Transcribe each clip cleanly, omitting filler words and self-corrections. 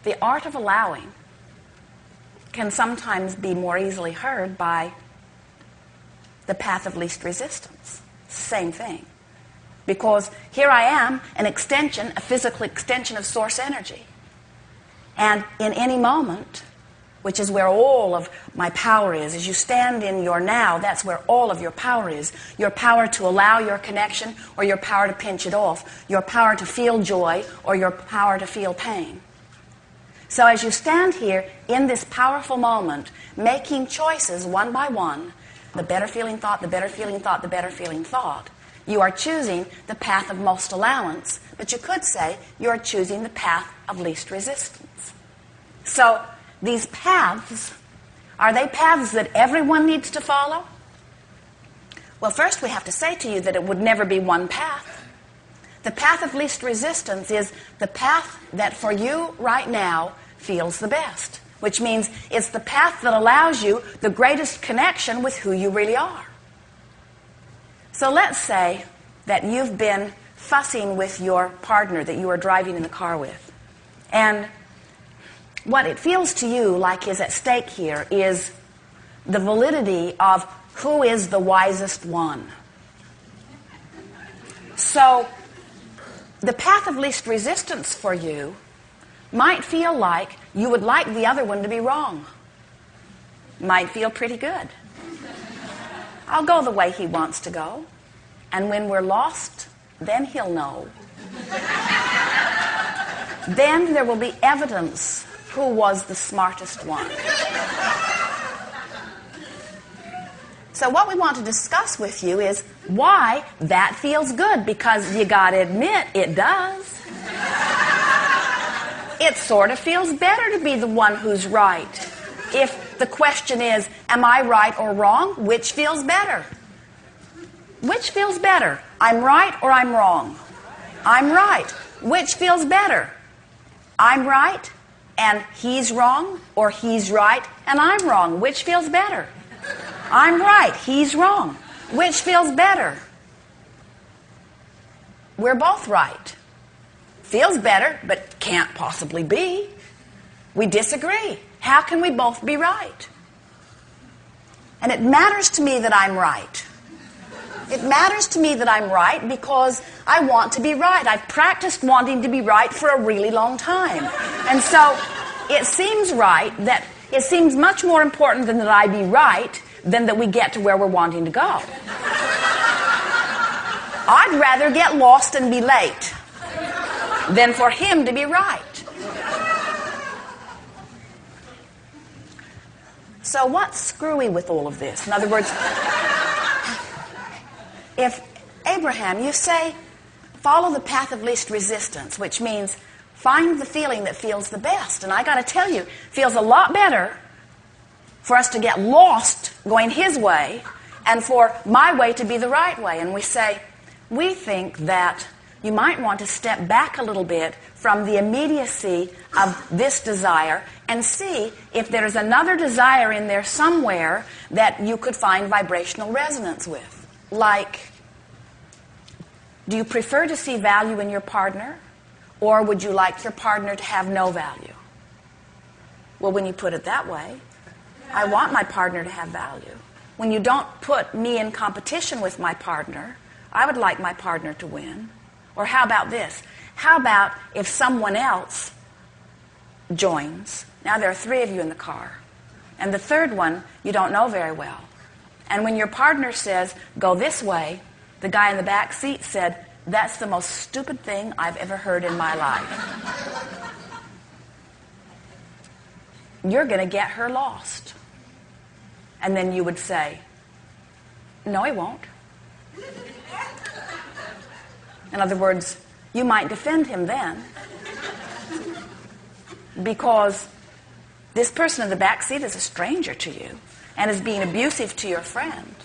the art of allowing can sometimes be more easily heard by the path of least resistance. Same thing. Because here I am, an extension, a physical extension of source energy. And in any moment, which is where all of my power is, as you stand in your now, that's where all of your power is. Your power to allow your connection, or your power to pinch it off. Your power to feel joy, or your power to feel pain. So as you stand here in this powerful moment, making choices one by one, the better feeling thought, the better feeling thought, the better feeling thought, you are choosing the path of most allowance, but you could say you are choosing the path of least resistance. So these paths, are they paths that everyone needs to follow? Well, first we have to say to you that it would never be one path. The path of least resistance is the path that for you right now feels the best, which means it's the path that allows you the greatest connection with who you really are. So let's say that you've been fussing with your partner that you are driving in the car with. And what it feels to you like is at stake here is the validity of who is the wisest one. So the path of least resistance for you might feel like you would like the other one to be wrong. Might feel pretty good. I'll go the way he wants to go. And when we're lost, then he'll know. Then there will be evidence who was the smartest one. So what we want to discuss with you is why that feels good, because you got to admit it does. It sort of feels better to be the one who's right. If the question is, am I right or wrong, which feels better? Which feels better? I'm right or I'm wrong? I'm right. Which feels better? I'm right and he's wrong, or he's right and I'm wrong? Which feels better? I'm right, he's wrong. Which feels better? We're both right. Feels better, but can't possibly be. We disagree. How can we both be right? And it matters to me that I'm right. It matters to me that I'm right because I want to be right. I've practiced wanting to be right for a really long time. And so it seems right that it seems much more important than that I be right than that we get to where we're wanting to go. I'd rather get lost and be late than for him to be right. So what's screwy with all of this? In other words, if Abraham, you say, follow the path of least resistance, which means find the feeling that feels the best. And I got to tell you, it feels a lot better for us to get lost going his way and for my way to be the right way. And we say, we think that you might want to step back a little bit from the immediacy of this desire and see if there's another desire in there somewhere that you could find vibrational resonance with. Like, do you prefer to see value in your partner, or would you like your partner to have no value? Well, when you put it that way, I want my partner to have value. When you don't put me in competition with my partner, I would like my partner to win. Or how about this? How about if someone else joins? Now there are 3 of you in the car, and the third one you don't know very well. And when your partner says, go this way, the guy in the back seat said, that's the most stupid thing I've ever heard in my life. You're going to get her lost. And then you would say, no, he won't. In other words, you might defend him then, because this person in the back seat is a stranger to you and is being abusive to your friend.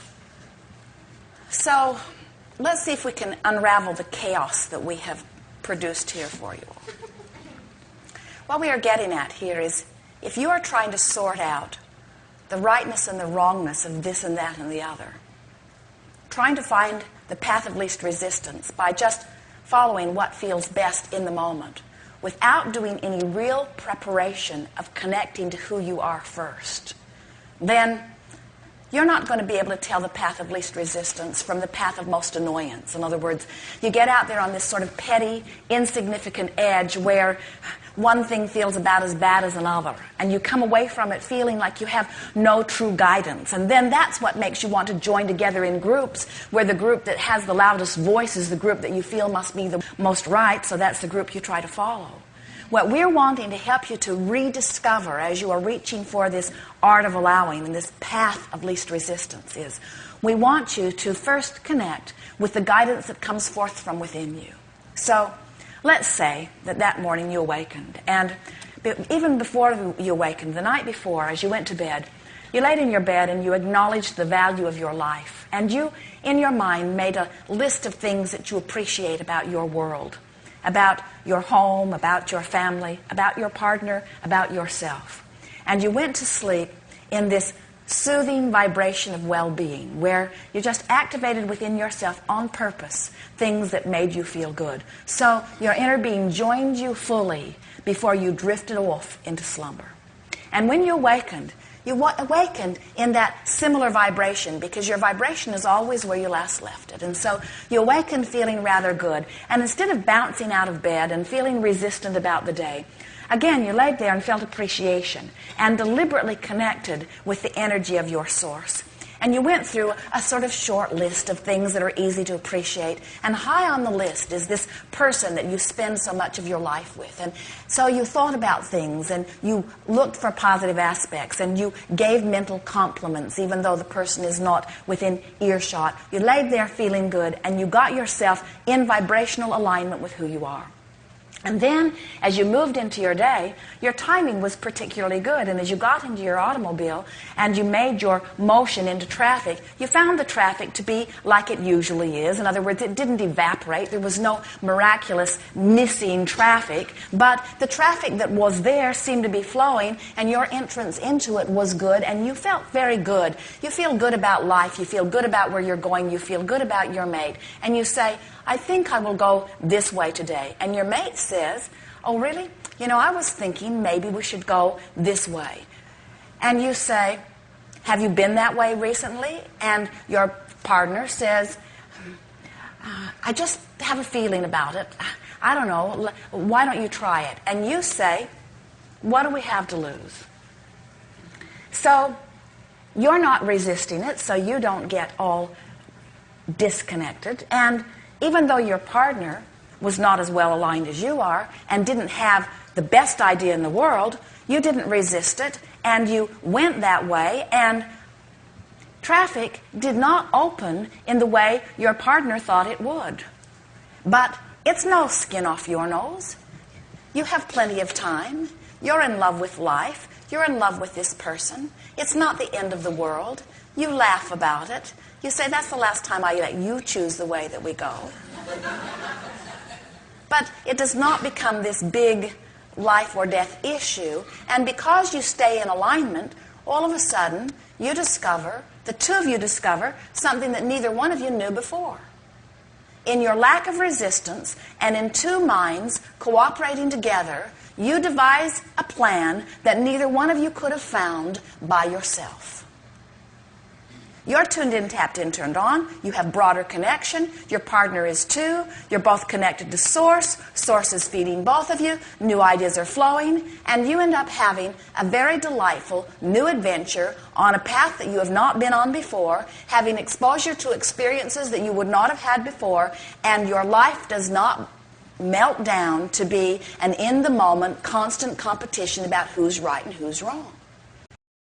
So let's see if we can unravel the chaos that we have produced here for you. What we are getting at here is, if you are trying to sort out the rightness and the wrongness of this and that and the other, trying to find the path of least resistance by just following what feels best in the moment, without doing any real preparation of connecting to who you are first, then you're not going to be able to tell the path of least resistance from the path of most annoyance. In other words, you get out there on this sort of petty, insignificant edge where one thing feels about as bad as another, and you come away from it feeling like you have no true guidance. And then that's what makes you want to join together in groups, where the group that has the loudest voice is the group that you feel must be the most right, so that's the group you try to follow. What we're wanting to help you to rediscover as you are reaching for this art of allowing and this path of least resistance is, we want you to first connect with the guidance that comes forth from within you. So let's say that morning you awakened, and even before you awakened, the night before, as you went to bed, you laid in your bed and you acknowledged the value of your life, and you, in your mind, made a list of things that you appreciate about your world, about your home, about your family, about your partner, about yourself. And you went to sleep in this soothing vibration of well-being, where you just activated within yourself on purpose things that made you feel good. So your inner being joined you fully before you drifted off into slumber. And when you awakened in that similar vibration, because your vibration is always where you last left it. And so you awakened feeling rather good. And instead of bouncing out of bed and feeling resistant about the day, again, you laid there and felt appreciation and deliberately connected with the energy of your source. And you went through a sort of short list of things that are easy to appreciate. And high on the list is this person that you spend so much of your life with. And so you thought about things, and you looked for positive aspects, and you gave mental compliments, even though the person is not within earshot. You laid there feeling good, and you got yourself in vibrational alignment with who you are. And then, as you moved into your day, your timing was particularly good. And as you got into your automobile and you made your motion into traffic, you found the traffic to be like it usually is. In other words, it didn't evaporate. There was no miraculous missing traffic. But the traffic that was there seemed to be flowing, and your entrance into it was good, and you felt very good. You feel good about life. You feel good about where you're going. You feel good about your mate. And you say, I think I will go this way today. And your mate says, oh, really? I was thinking maybe we should go this way. And you say, have you been that way recently? And your partner says, I just have a feeling about it. I don't know. Why don't you try it? And you say, what do we have to lose? So you're not resisting it, so you don't get all disconnected. And even though your partner was not as well aligned as you are and didn't have the best idea in the world, you didn't resist it, and you went that way, and traffic did not open in the way your partner thought it would. But it's no skin off your nose. You have plenty of time. You're in love with life. You're in love with this person. It's not the end of the world. You laugh about it. You say, that's the last time I let you choose the way that we go. But it does not become this big life or death issue. And because you stay in alignment, all of a sudden, you discover, the two of you discover, something that neither one of you knew before. In your lack of resistance, and in two minds cooperating together, you devise a plan that neither one of you could have found by yourself. You're tuned in, tapped in, turned on. You have broader connection. Your partner is too. You're both connected to Source. Source is feeding both of you. New ideas are flowing. And you end up having a very delightful new adventure on a path that you have not been on before, having exposure to experiences that you would not have had before, and your life does not melt down to be an in-the-moment constant competition about who's right and who's wrong.